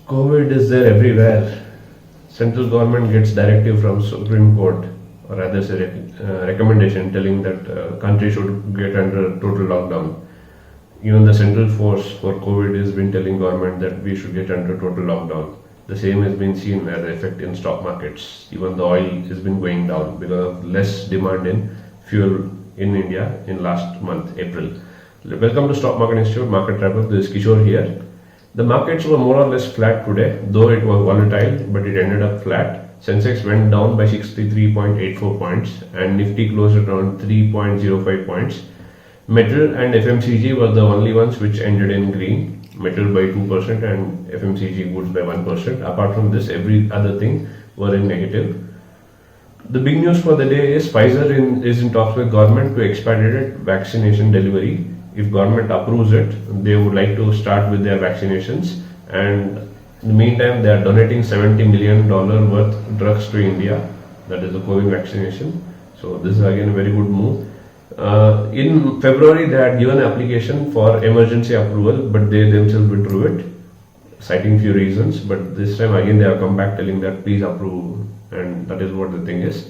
COVID is there everywhere. Central government gets directive from Supreme Court, or rather say recommendation telling that country should get under total lockdown. Even the central force for COVID has been telling government that we should get under total lockdown. The same has been seen as the effect in stock markets. Even the oil has been going down because of less demand in fuel in India in last month, April. Welcome to Stock Market Institute Market Wrap-Up. This is Kishore here. The markets were more or less flat today, though it was volatile, but it ended up flat. Sensex went down by 63.84 points and Nifty closed at around 3.05 points. Metal and FMCG were the only ones which ended in green. Metal by 2% and FMCG goods by 1%. Apart from this, every other thing were in negative. The big news for the day is Pfizer is in talks with government to expedite vaccination delivery. If government approves it, they would like to start with their vaccinations, and in the meantime they are donating $70 million worth drugs to India, that is the COVID vaccination. So this is again a very good move. In February they had given an application for emergency approval, but they themselves withdrew it, citing few reasons, but this time again they have come back telling that please approve, and that is what the thing is.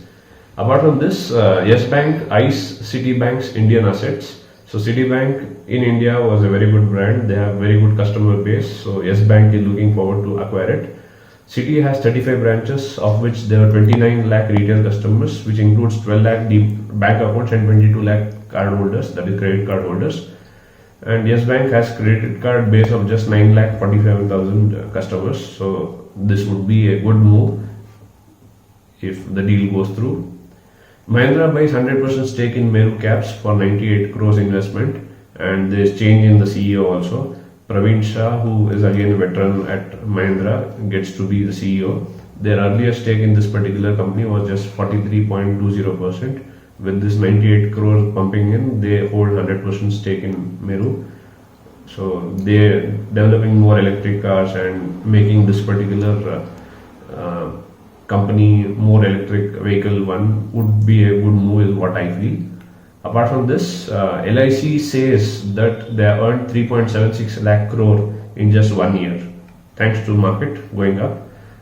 Apart from this, Yes Bank, ICE, Citibank's Indian assets. So Citibank in India was a very good brand. They have very good customer base. So Yes Bank is looking forward to acquire it. Citi has 35 branches, of which there are 29 lakh retail customers, which includes 12 lakh bank accounts and 22 lakh card holders, that is credit card holders. And Yes Bank has credit card base of just 9 lakh 47,000 customers. So this would be a good move if the deal goes through. Mahindra buys 100% stake in Meru Caps for 98 crores investment, and there is change in the CEO also. Praveen Shah, who is again a veteran at Mahindra, gets to be the CEO. Their earlier stake in this particular company was just 43.20%. With this 98 crores pumping in, they hold 100% stake in Meru. So they are developing more electric cars and making this particular company more electric vehicle one would be a good move is what I feel. Apart from this, LIC says that they have earned 3.76 lakh crore in just 1 year, thanks to market going up.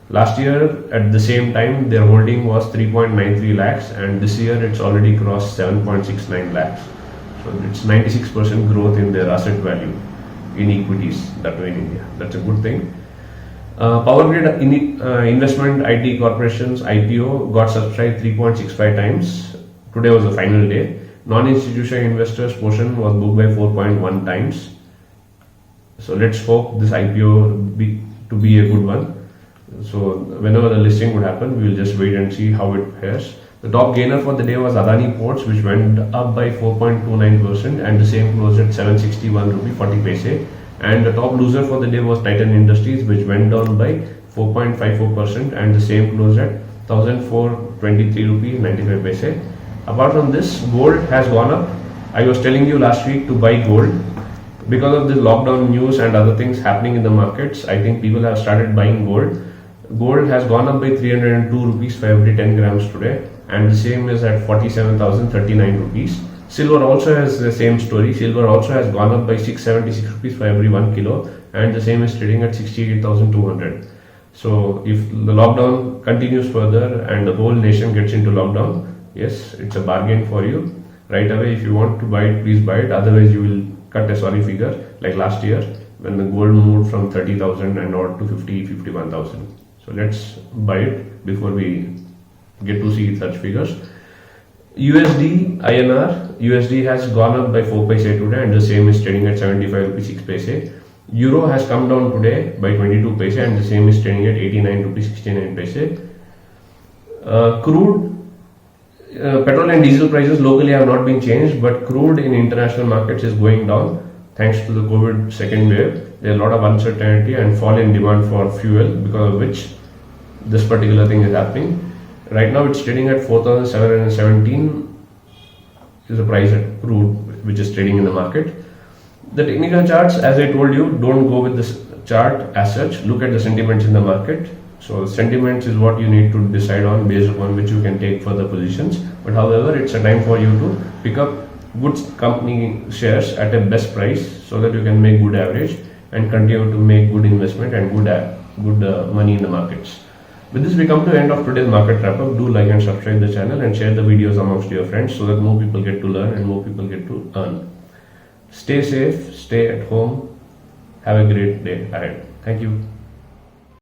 Last year at the same time their holding was 3.93 lakhs, and this year it's already crossed 7.69 lakhs. So it's 96% growth in their asset value in equities, that way in India. That's a good thing. Power Grid Investment IT Corporation's IPO got subscribed 3.65 times. Today was the final day. Non-institutional investors portion was booked by 4.1 times. So let's hope this IPO to be a good one. So whenever the listing would happen, we will just wait and see how it fares. The top gainer for the day was Adani Ports, which went up by 4.29%, and the same closed at 761 rupee 40 paise. And the top loser for the day was Titan Industries, which went down by 4.54%, and the same closed at 1,423 rupee 95 paise. Apart from this, gold has gone up. I was telling you last week to buy gold. Because of this lockdown news and other things happening in the markets, I think people have started buying gold. Gold has gone up by 302 rupees for every 10 grams today, and the same is at 47,039 rupees. Silver also has the same story. Silver also has gone up by 676 rupees for every 1 kilo, and the same is trading at 68,200. So if the lockdown continues further and the whole nation gets into lockdown, yes, it's a bargain for you. Right away, if you want to buy it, please buy it. Otherwise, you will cut a sorry figure like last year when the gold moved from 30,000 and odd to 51,000. So let's buy it before we get to see such figures. USD INR, USD has gone up by 4 paise today, and the same is trading at 75 rupees 6 paise. Euro has come down today by 22 paise, and the same is trading at 89 rupees 69 paise. Crude, petrol and diesel prices locally have not been changed, but crude in international markets is going down thanks to the COVID second wave. There is a lot of uncertainty and fall in demand for fuel, because of which this particular thing is happening. Right now it's trading at 4,717 is the price at crude which is trading in the market. The technical charts, as I told you, don't go with this chart as such. Look at the sentiments in the market. So sentiments is what you need to decide on, based upon which you can take further positions. But however, it's a time for you to pick up good company shares at a best price so that you can make good average and continue to make good investment and good good money in the markets. With this, we come to the end of today's market wrap up. Do like and subscribe the channel and share the videos amongst your friends so that more people get to learn and more people get to earn. Stay safe, stay at home. Have a great day ahead. Thank you.